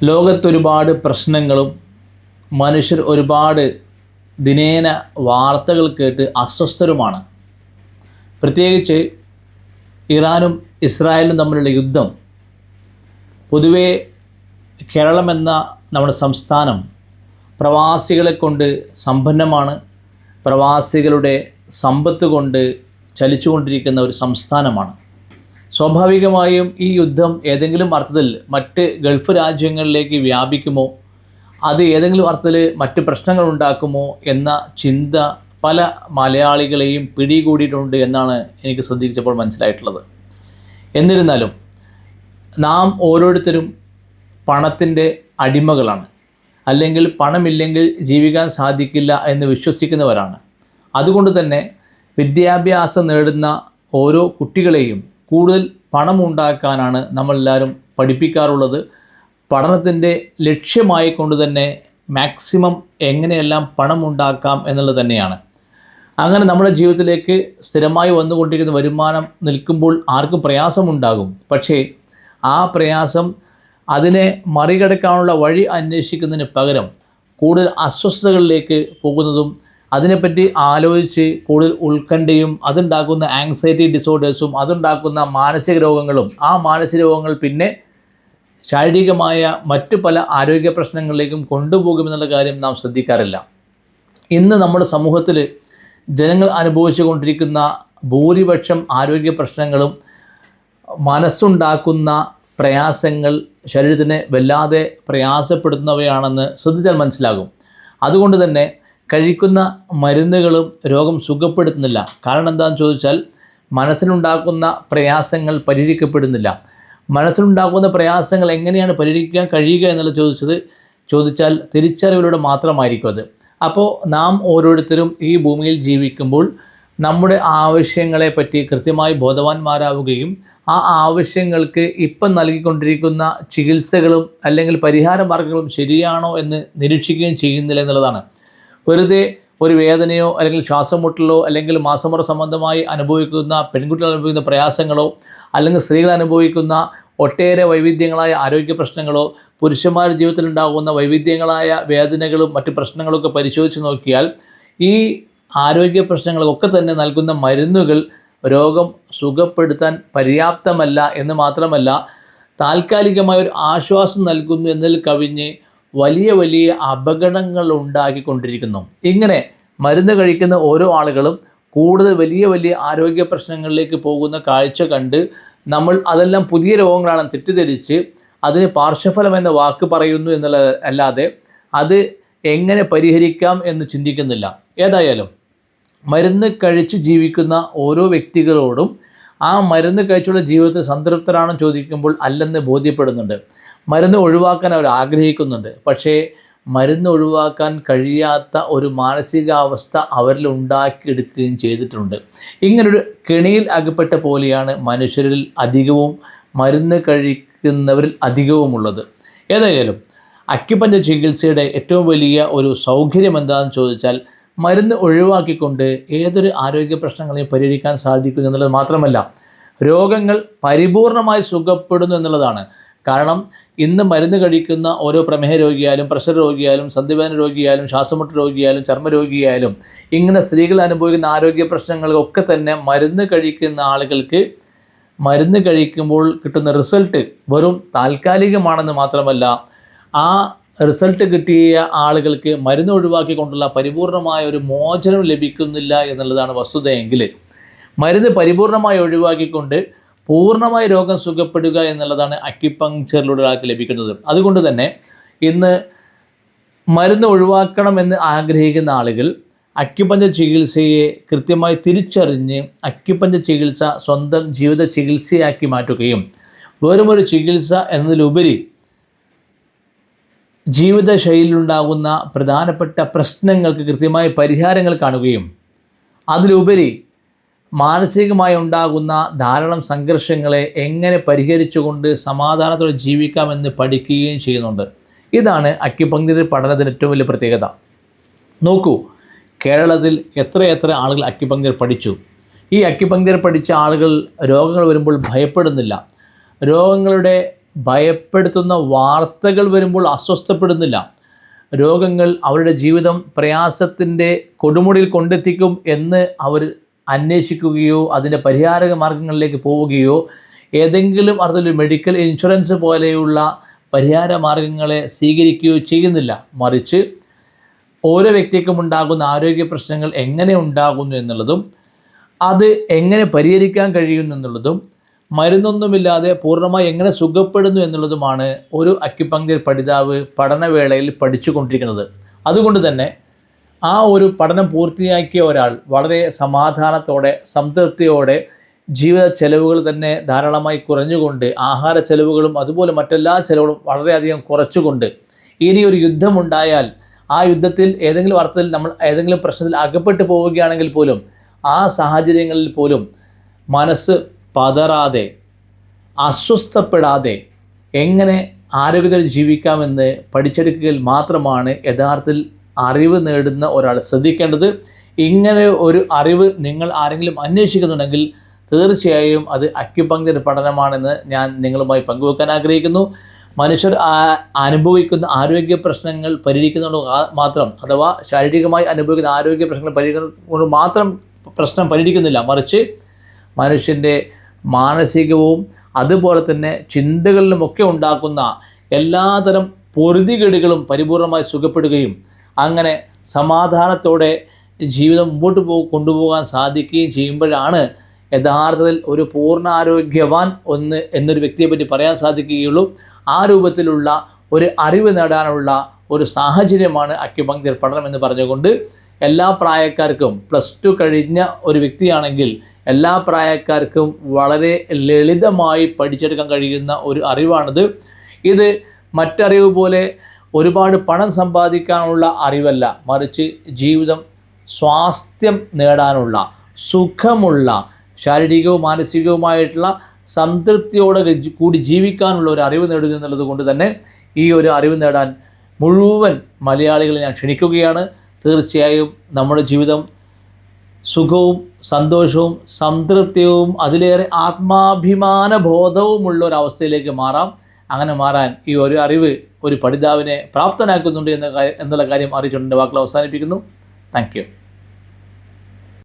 ലോകത്തൊരുപാട് പ്രശ്നങ്ങളും മനുഷ്യർ ഒരുപാട് ദിനേന വാർത്തകൾ കേട്ട് അസ്വസ്ഥരുമാണ്. പ്രത്യേകിച്ച് ഇറാനും ഇസ്രായേലും തമ്മിലുള്ള യുദ്ധം. പൊതുവേ കേരളമെന്ന നമ്മുടെ സംസ്ഥാനം പ്രവാസികളെ കൊണ്ട് സമ്പന്നമാണ്. പ്രവാസികളുടെ സമ്പത്ത് കൊണ്ട് ചലിച്ചുകൊണ്ടിരിക്കുന്ന ഒരു സംസ്ഥാനമാണ്. സ്വാഭാവികമായും ഈ യുദ്ധം ഏതെങ്കിലും അർത്ഥത്തിൽ മറ്റ് ഗൾഫ് രാജ്യങ്ങളിലേക്ക് വ്യാപിക്കുമോ, അത് ഏതെങ്കിലും അർത്ഥത്തിൽ മറ്റ് പ്രശ്നങ്ങൾ ഉണ്ടാക്കുമോ എന്ന ചിന്ത പല മലയാളികളെയും പിടികൂടിയിട്ടുണ്ട് എന്നാണ് എനിക്ക് ശ്രദ്ധിച്ചപ്പോൾ മനസ്സിലായിട്ടുള്ളത്. എന്നിരുന്നാലും നാം ഓരോരുത്തരും പണത്തിൻ്റെ അടിമകളാണ്, അല്ലെങ്കിൽ പണമില്ലെങ്കിൽ ജീവിക്കാൻ സാധിക്കില്ല എന്ന് വിശ്വസിക്കുന്നവരാണ്. അതുകൊണ്ട് തന്നെ വിദ്യാഭ്യാസം നേടുന്ന ഓരോ കുട്ടികളെയും കൂടുതൽ പണമുണ്ടാക്കാനാണ് നമ്മളെല്ലാവരും പഠിപ്പിക്കാറുള്ളത്. പഠനത്തിൻ്റെ ലക്ഷ്യമായി കൊണ്ട് തന്നെ മാക്സിമം എങ്ങനെയെല്ലാം പണമുണ്ടാക്കാം എന്നുള്ളത് തന്നെയാണ്. അങ്ങനെ നമ്മുടെ ജീവിതത്തിലേക്ക് സ്ഥിരമായി വന്നുകൊണ്ടിരിക്കുന്ന വരുമാനം നിൽക്കുമ്പോൾ ആർക്കും പ്രയാസമുണ്ടാകും. പക്ഷേ ആ പ്രയാസം അതിനെ മറികടക്കാനുള്ള വഴി അന്വേഷിക്കുന്നതിന് പകരം കൂടുതൽ അസ്വസ്ഥതകളിലേക്ക് പോകുന്നതും അതിനെപ്പറ്റി ആലോചിച്ച് കൂടുതൽ ഉത്കണ്ഠയും അതുണ്ടാക്കുന്ന ആങ്സൈറ്റി ഡിസോർഡേഴ്സും അതുണ്ടാക്കുന്ന മാനസിക രോഗങ്ങളും ആ മാനസിക രോഗങ്ങൾ പിന്നെ ശാരീരികമായ മറ്റു പല ആരോഗ്യ പ്രശ്നങ്ങളിലേക്കും കൊണ്ടുപോകുമെന്നുള്ള കാര്യം നാം ശ്രദ്ധിക്കാറില്ല. ഇന്ന് നമ്മുടെ സമൂഹത്തിൽ ജനങ്ങൾ അനുഭവിച്ചു കൊണ്ടിരിക്കുന്ന ഭൂരിപക്ഷം ആരോഗ്യ പ്രശ്നങ്ങളും മനസ്സുണ്ടാക്കുന്ന പ്രയാസങ്ങൾ ശരീരത്തിനെ വല്ലാതെ പ്രയാസപ്പെടുത്തുന്നവയാണെന്ന് ശ്രദ്ധിച്ചാൽ മനസ്സിലാകും. അതുകൊണ്ട് തന്നെ കഴിക്കുന്ന മരുന്നുകളും രോഗം സുഖപ്പെടുത്തുന്നില്ല. കാരണം എന്താണെന്ന് ചോദിച്ചാൽ മനസ്സിനുണ്ടാക്കുന്ന പ്രയാസങ്ങൾ പരിഹരിക്കപ്പെടുന്നില്ല. മനസ്സിലുണ്ടാക്കുന്ന പ്രയാസങ്ങൾ എങ്ങനെയാണ് പരിഹരിക്കാൻ കഴിയുക എന്നുള്ളത് ചോദിച്ചാൽ തിരിച്ചറിവിലൂടെ മാത്രമായിരിക്കും അത്. അപ്പോൾ നാം ഓരോരുത്തരും ഈ ഭൂമിയിൽ ജീവിക്കുമ്പോൾ നമ്മുടെ ആവശ്യങ്ങളെപ്പറ്റി കൃത്യമായി ബോധവാന്മാരാവുകയും ആ ആവശ്യങ്ങൾക്ക് ഇപ്പം നൽകിക്കൊണ്ടിരിക്കുന്ന ചികിത്സകളും അല്ലെങ്കിൽ പരിഹാര മാർഗങ്ങളും ശരിയാണോ എന്ന് നിരീക്ഷിക്കുകയും ചെയ്യുന്നില്ല എന്നുള്ളതാണ്. വെറുതെ ഒരു വേദനയോ അല്ലെങ്കിൽ ശ്വാസം മുട്ടലോ അല്ലെങ്കിൽ മാസമുറ സംബന്ധമായി അനുഭവിക്കുന്ന പെൺകുട്ടികൾ അനുഭവിക്കുന്ന പ്രയാസങ്ങളോ അല്ലെങ്കിൽ സ്ത്രീകൾ അനുഭവിക്കുന്ന ഒട്ടേറെ വൈവിധ്യങ്ങളായ ആരോഗ്യ പ്രശ്നങ്ങളോ പുരുഷന്മാരുടെ ജീവിതത്തിൽ ഉണ്ടാകുന്ന വൈവിധ്യങ്ങളായ വേദനകളും മറ്റ് പ്രശ്നങ്ങളൊക്കെ പരിശോധിച്ച് നോക്കിയാൽ ഈ ആരോഗ്യ പ്രശ്നങ്ങളൊക്കെ തന്നെ നൽകുന്ന മരുന്നുകൾ രോഗം സുഖപ്പെടുത്താൻ പര്യാപ്തമല്ല എന്ന് മാത്രമല്ല താൽക്കാലികമായ ഒരു ആശ്വാസം നൽകുന്നു എന്നതിൽ കവിഞ്ഞ് വലിയ വലിയ അപകടങ്ങൾ ഉണ്ടാക്കിക്കൊണ്ടിരിക്കുന്നു. ഇങ്ങനെ മരുന്ന് കഴിക്കുന്ന ഓരോ ആളുകളും കൂടുതൽ വലിയ വലിയ ആരോഗ്യ പ്രശ്നങ്ങളിലേക്ക് പോകുന്ന കാഴ്ച കണ്ട് നമ്മൾ അതെല്ലാം പുതിയ രോഗങ്ങളാണെന്ന് തെറ്റിദ്ധരിച്ച് അതിന് പാർശ്വഫലം എന്ന വാക്ക് പറയുന്നു എന്നുള്ളത് അല്ലാതെ അത് എങ്ങനെ പരിഹരിക്കാം എന്ന് ചിന്തിക്കുന്നില്ല. ഏതായാലും മരുന്ന് കഴിച്ച് ജീവിക്കുന്ന ഓരോ വ്യക്തികളോടും ആ മരുന്ന് കഴിച്ചുള്ള ജീവിതത്തിൽ സംതൃപ്തരാണെന്ന് ചോദിക്കുമ്പോൾ അല്ലെന്ന് ബോധ്യപ്പെടുന്നുണ്ട്. മരുന്ന് ഒഴിവാക്കാൻ അവർ ആഗ്രഹിക്കുന്നുണ്ട്. പക്ഷേ മരുന്ന് ഒഴിവാക്കാൻ കഴിയാത്ത ഒരു മാനസികാവസ്ഥ അവരിൽ ഉണ്ടാക്കിയെടുക്കുകയും ചെയ്തിട്ടുണ്ട്. ഇങ്ങനൊരു കെണിയിൽ അകപ്പെട്ട പോലെയാണ് മനുഷ്യരിൽ അധികവും മരുന്ന് കഴിക്കുന്നവരിൽ അധികവുമുള്ളത്. ഏതായാലും അക്യുപഞ്ചർ ചികിത്സയുടെ ഏറ്റവും വലിയ ഒരു സൗകര്യം എന്താണെന്ന് ചോദിച്ചാൽ മരുന്ന് ഒഴിവാക്കിക്കൊണ്ട് ഏതൊരു ആരോഗ്യ പ്രശ്നങ്ങളെയും പരിഹരിക്കാൻ സാധിക്കുന്നു എന്നുള്ളത് മാത്രമല്ല രോഗങ്ങൾ പരിപൂർണമായി സുഖപ്പെടുന്നു എന്നുള്ളതാണ്. കാരണം ഇന്ന് മരുന്ന് കഴിക്കുന്ന ഓരോ പ്രമേഹ രോഗിയായാലും പ്രഷർ രോഗിയായാലും സന്ധിവേദന രോഗിയായാലും ശ്വാസമുട്ട് രോഗിയായാലും ചർമ്മരോഗിയായാലും ഇങ്ങനെ സ്ത്രീകൾ അനുഭവിക്കുന്ന ആരോഗ്യ പ്രശ്നങ്ങളൊക്കെ തന്നെ മരുന്ന് കഴിക്കുന്ന ആളുകൾക്ക് മരുന്ന് കഴിക്കുമ്പോൾ കിട്ടുന്ന റിസൾട്ട് വെറും താൽക്കാലികമാണെന്ന് മാത്രമല്ല ആ റിസൾട്ട് കിട്ടിയ ആളുകൾക്ക് മരുന്ന് ഒഴിവാക്കിക്കൊണ്ടുള്ള പരിപൂർണമായ ഒരു മോചനം ലഭിക്കുന്നില്ല എന്നുള്ളതാണ് വസ്തുതയെങ്കിൽ മരുന്ന് പരിപൂർണമായി ഒഴിവാക്കിക്കൊണ്ട് പൂർണ്ണമായി രോഗം സുഖപ്പെടുക എന്നുള്ളതാണ് അക്യുപങ്ക്ചറിലൂടെ ഒരാൾക്ക് ലഭിക്കുന്നത്. അതുകൊണ്ട് തന്നെ ഇന്ന് മരുന്ന് ഒഴിവാക്കണമെന്ന് ആഗ്രഹിക്കുന്ന ആളുകൾ അക്യുപഞ്ചർ ചികിത്സയെ കൃത്യമായി തിരിച്ചറിഞ്ഞ് അക്യുപഞ്ചർ ചികിത്സ സ്വന്തം ജീവിത ചികിത്സയാക്കി മാറ്റുകയും വെറുമൊരു ചികിത്സ എന്നതിലുപരി ജീവിതശൈലിയിലുണ്ടാകുന്ന പ്രധാനപ്പെട്ട പ്രശ്നങ്ങൾക്ക് കൃത്യമായ പരിഹാരങ്ങൾ കാണുകയും അതിലുപരി മാനസികമായി ഉണ്ടാകുന്ന ധാരാളം സംഘർഷങ്ങളെ എങ്ങനെ പരിഹരിച്ചുകൊണ്ട് സമാധാനത്തോടെ ജീവിക്കാമെന്ന് പഠിക്കുകയും ചെയ്യുന്നുണ്ട്. ഇതാണ് അക്യുപങ്ക്ചർ പഠനത്തിൻ്റെ ഏറ്റവും വലിയ പ്രത്യേകത. നോക്കൂ, കേരളത്തിൽ എത്രയെത്ര ആളുകൾ അക്യുപങ്ക്ചർ പഠിച്ചു. ഈ അക്യുപങ്ക്ചർ പഠിച്ച ആളുകൾ രോഗങ്ങൾ വരുമ്പോൾ ഭയപ്പെടുന്നില്ല. രോഗങ്ങളുടെ ഭയപ്പെടുത്തുന്ന വാർത്തകൾ വരുമ്പോൾ അസ്വസ്ഥപ്പെടുന്നില്ല. രോഗങ്ങൾ അവരുടെ ജീവിതം പ്രയാസത്തിൻ്റെ കൊടുമുടിയിൽ കൊണ്ടെത്തിക്കും എന്ന് അവർ അന്വേഷിക്കുകയോ അതിൻ്റെ പരിഹാര മാർഗങ്ങളിലേക്ക് പോവുകയോ ഏതെങ്കിലും അർത്ഥത്തിൽ മെഡിക്കൽ ഇൻഷുറൻസ് പോലെയുള്ള പരിഹാര മാർഗങ്ങളെ സ്വീകരിക്കുകയോ ചെയ്യുന്നില്ല. മറിച്ച് ഓരോ വ്യക്തിക്കും ഉണ്ടാകുന്ന ആരോഗ്യ പ്രശ്നങ്ങൾ എങ്ങനെ ഉണ്ടാകുന്നു എന്നുള്ളതും അത് എങ്ങനെ പരിഹരിക്കാൻ കഴിയുന്നു എന്നുള്ളതും മരുന്നൊന്നുമില്ലാതെ പൂർണ്ണമായി എങ്ങനെ സുഖപ്പെടുന്നു എന്നുള്ളതുമാണ് ഒരു അക്യുപങ്ക്ചർ പഠിതാവ് പഠനവേളയിൽ പഠിച്ചു കൊണ്ടിരിക്കുന്നത്. അതുകൊണ്ട് തന്നെ ആ ഒരു പഠനം പൂർത്തിയാക്കിയ ഒരാൾ വളരെ സമാധാനത്തോടെ സംതൃപ്തിയോടെ ജീവിത ചെലവുകൾ തന്നെ ധാരാളമായി കുറഞ്ഞുകൊണ്ട് ആഹാര ചെലവുകളും അതുപോലെ മറ്റെല്ലാ ചെലവുകളും വളരെയധികം കുറച്ചുകൊണ്ട് ഇനി ഒരു യുദ്ധമുണ്ടായാൽ ആ യുദ്ധത്തിൽ ഏതെങ്കിലും അർത്ഥത്തിൽ നമ്മൾ ഏതെങ്കിലും പ്രശ്നത്തിൽ അകപ്പെട്ടു പോവുകയാണെങ്കിൽ പോലും ആ സാഹചര്യങ്ങളിൽ പോലും മനസ്സ് പതറാതെ അസ്വസ്ഥപ്പെടാതെ എങ്ങനെ ആരോഗ്യത്തോടെ ജീവിക്കാമെന്ന് പഠിച്ചെടുക്കുകയിൽ മാത്രമാണ് യഥാർത്ഥത്തിൽ അറിവ് നേടുന്ന ഒരാൾ ശ്രദ്ധിക്കേണ്ടത്. ഇങ്ങനെ ഒരു അറിവ് നിങ്ങൾ ആരെങ്കിലും അന്വേഷിക്കുന്നുണ്ടെങ്കിൽ തീർച്ചയായും അത് അക്യുപങ്ക്ചർ പഠനമാണെന്ന് ഞാൻ നിങ്ങളുമായി പങ്കുവെക്കാൻ ആഗ്രഹിക്കുന്നു. മനുഷ്യർ അനുഭവിക്കുന്ന ആരോഗ്യ പ്രശ്നങ്ങൾ പരിഹരിക്കുന്നതുകൊണ്ട് മാത്രം, അഥവാ ശാരീരികമായി അനുഭവിക്കുന്ന ആരോഗ്യ പ്രശ്നങ്ങൾ പരിഹരിക്കുന്നതുകൊണ്ട് മാത്രം പ്രശ്നം പരിഹരിക്കുന്നില്ല. മറിച്ച് മനുഷ്യൻ്റെ മാനസികവും അതുപോലെ തന്നെ ചിന്തകളിലുമൊക്കെ ഉണ്ടാക്കുന്ന എല്ലാതരം പൊറുതികേടുകളും പരിപൂർണമായി സുഖപ്പെടുകയും അങ്ങനെ സമാധാനത്തോടെ ജീവിതം മുമ്പോട്ട് കൊണ്ടുപോകാൻ സാധിക്കുകയും ചെയ്യുമ്പോഴാണ് യഥാർത്ഥത്തിൽ ഒരു പൂർണ്ണ ആരോഗ്യവാൻ എന്നൊരു വ്യക്തിയെപ്പറ്റി പറയാൻ സാധിക്കുകയുള്ളൂ. ആ രൂപത്തിലുള്ള ഒരു അറിവ് നേടാനുള്ള ഒരു സാഹചര്യമാണ് അക്യുപങ്ക്ചർ പഠനം എന്ന് പറഞ്ഞുകൊണ്ട് എല്ലാ പ്രായക്കാർക്കും +2 കഴിഞ്ഞ ഒരു വ്യക്തിയാണെങ്കിൽ എല്ലാ പ്രായക്കാർക്കും വളരെ ലളിതമായി പഠിച്ചെടുക്കാൻ കഴിയുന്ന ഒരു അറിവാണിത്. ഇത് മറ്ററിവ് പോലെ ഒരുപാട് പണം സമ്പാദിക്കാനുള്ള അറിവല്ല, മറിച്ച് ജീവിതം സ്വാസ്ഥ്യം നേടാനുള്ള സുഖമുള്ള ശാരീരികവും മാനസികവുമായിട്ടുള്ള സംതൃപ്തിയോടെ കൂടി ജീവിക്കാനുള്ള ഒരു അറിവ് നേടുക എന്നുള്ളത് കൊണ്ട് തന്നെ ഈ ഒരു അറിവ് നേടാൻ മുഴുവൻ മലയാളികളെ ഞാൻ ക്ഷണിക്കുകയാണ്. തീർച്ചയായും നമ്മുടെ ജീവിതം സുഖവും സന്തോഷവും സംതൃപ്തിയും അതിലേറെ ആത്മാഭിമാന ബോധവുമുള്ള ഒരവസ്ഥയിലേക്ക് മാറാം. അങ്ങനെ മാറാൻ ഈ ഒരു അറിവ് ഒരു പഠിതാവിനെ പ്രാപ്തനാക്കുന്നുണ്ട് എന്നുള്ള കാര്യം അറിയിച്ചുകൊണ്ട് വാക്കുകൾ അവസാനിപ്പിക്കുന്നു. Thank you.